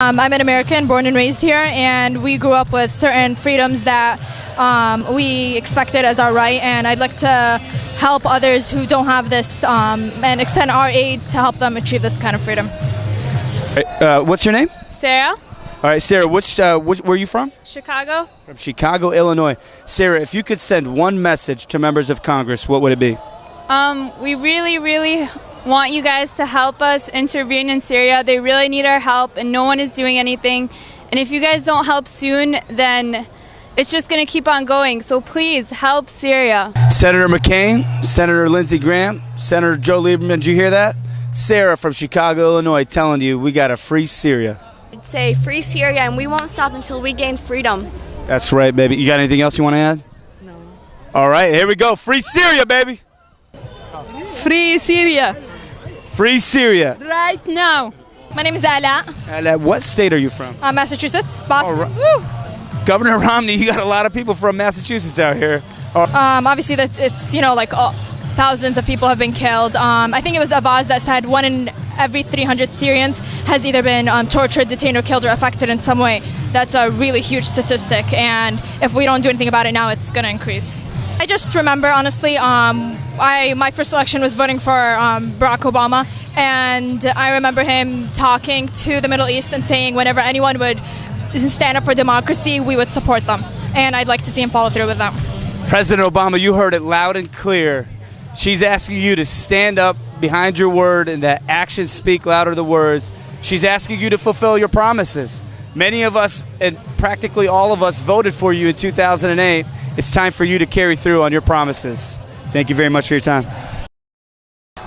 I'm an American, born and raised here, and we grew up with certain freedoms that we expected as our right, and I'd like to help others who don't have this and extend our aid to help them achieve this kind of freedom. What's your name? Sarah. All right, Sarah, where are you from? Chicago. From Chicago, Illinois. Sarah, if you could send one message to members of Congress, what would it be? We really want you guys to help us intervene in Syria. They really need our help, and no one is doing anything. And if you guys don't help soon, then it's just going to keep on going. So please help Syria. Senator McCain, Senator Lindsey Graham, Senator Joe Lieberman, did you hear that? Sarah from Chicago, Illinois, telling you we got to free Syria. I'd say free Syria, and we won't stop until we gain freedom. That's right, baby. You got anything else you want to add? No. All right, here we go. Free Syria, baby. Free Syria. Free Syria. Right now. My name is Ala. And what state are you from? Massachusetts, Boston. Right. Governor Romney, you got a lot of people from Massachusetts out here. Obviously, it's thousands of people have been killed. I think it was Avaz that said 1 in every 300 Syrians has either been tortured, detained, or killed or affected in some way. That's a really huge statistic, and if we don't do anything about it now, it's going to increase. I just remember, honestly, my first election was voting for Barack Obama, and I remember him talking to the Middle East and saying whenever anyone would stand up for democracy, we would support them, and I'd like to see him follow through with that. President Obama, you heard it loud and clear. She's asking you to stand up behind your word and that actions speak louder than words. She's asking you to fulfill your promises. Many of us, and practically all of us, voted for you in 2008. It's time for you to carry through on your promises. Thank you very much for your time.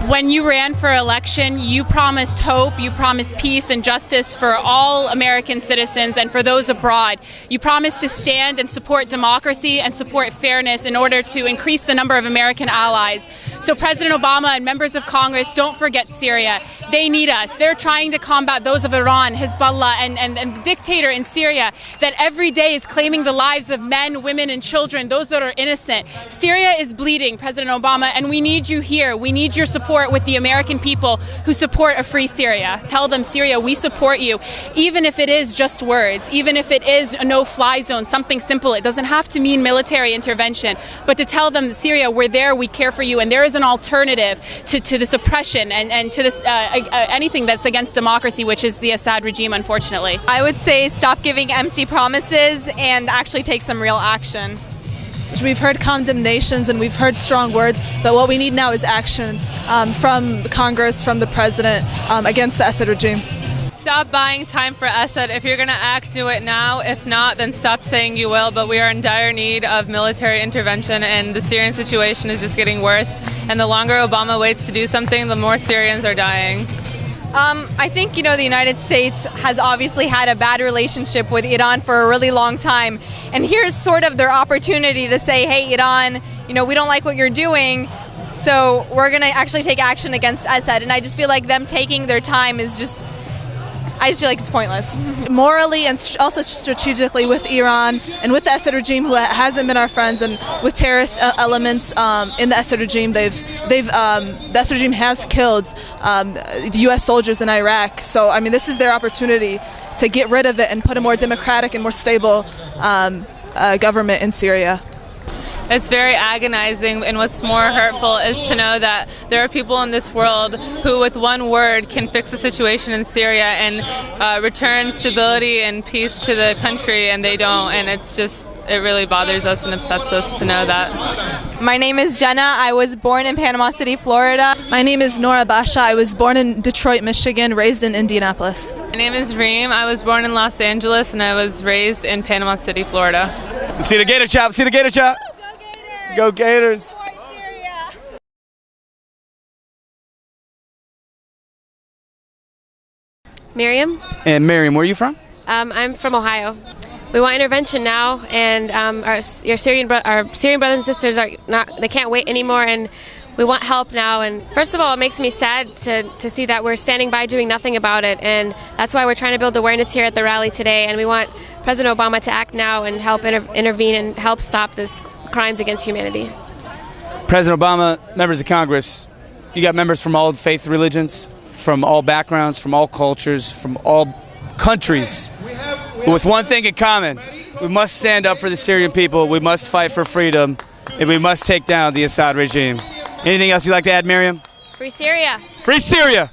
When you ran for election, you promised hope, you promised peace and justice for all American citizens and for those abroad. You promised to stand and support democracy and support fairness in order to increase the number of American allies. So President Obama and members of Congress, don't forget Syria. They need us. They're trying to combat those of Iran, Hezbollah, and the dictator in Syria that every day is claiming the lives of men, women, and children, those that are innocent. Syria is bleeding, President Obama, and we need you here. We need your support with the American people who support a free Syria. Tell them, Syria, we support you, even if it is just words, even if it is a no-fly zone, something simple. It doesn't have to mean military intervention, but to tell them, Syria, we're there, we care for you, and there is an alternative to this oppression and to this anything that's against democracy, which is the Assad regime, unfortunately. I would say stop giving empty promises and actually take some real action. We've heard condemnations and we've heard strong words, but what we need now is action from Congress, from the president, against the Assad regime. Stop buying time for Assad. If you're going to act, do it now. If not, then stop saying you will. But we are in dire need of military intervention, and the Syrian situation is just getting worse. And the longer Obama waits to do something, the more Syrians are dying. I think, the United States has obviously had a bad relationship with Iran for a really long time. And here's sort of their opportunity to say, hey, Iran, we don't like what you're doing, so we're going to actually take action against Assad. And I just feel like them taking their time is just... I just feel like it's pointless. Morally and also strategically with Iran and with the Assad regime, who hasn't been our friends, and with terrorist elements in the Assad regime, the Assad regime has killed U.S. soldiers in Iraq. So, this is their opportunity to get rid of it and put a more democratic and more stable government in Syria. It's very agonizing, and what's more hurtful is to know that there are people in this world who with one word can fix the situation in Syria and return stability and peace to the country, and they don't, and it really bothers us and upsets us to know that. My name is Jenna. I was born in Panama City, Florida. My name is Nora Basha. I was born in Detroit, Michigan, raised in Indianapolis. My name is Reem. I was born in Los Angeles, and I was raised in Panama City, Florida. See the Gator Chop, see the Gator Chop. Go Gators! Miriam. And Miriam, where are you from? I'm from Ohio. We want intervention now, and our Syrian brothers and sisters they can't wait anymore, and we want help now. And first of all, it makes me sad to see that we're standing by doing nothing about it, and that's why we're trying to build awareness here at the rally today. And we want President Obama to act now and help intervene and help stop this crimes against humanity. President Obama, members of Congress, you got members from all faith religions, from all backgrounds, from all cultures, from all countries with one thing in common. We must stand up for the Syrian people, we must fight for freedom, and we must take down the Assad regime. Anything else you'd like to add, Miriam? Free Syria. Free Syria!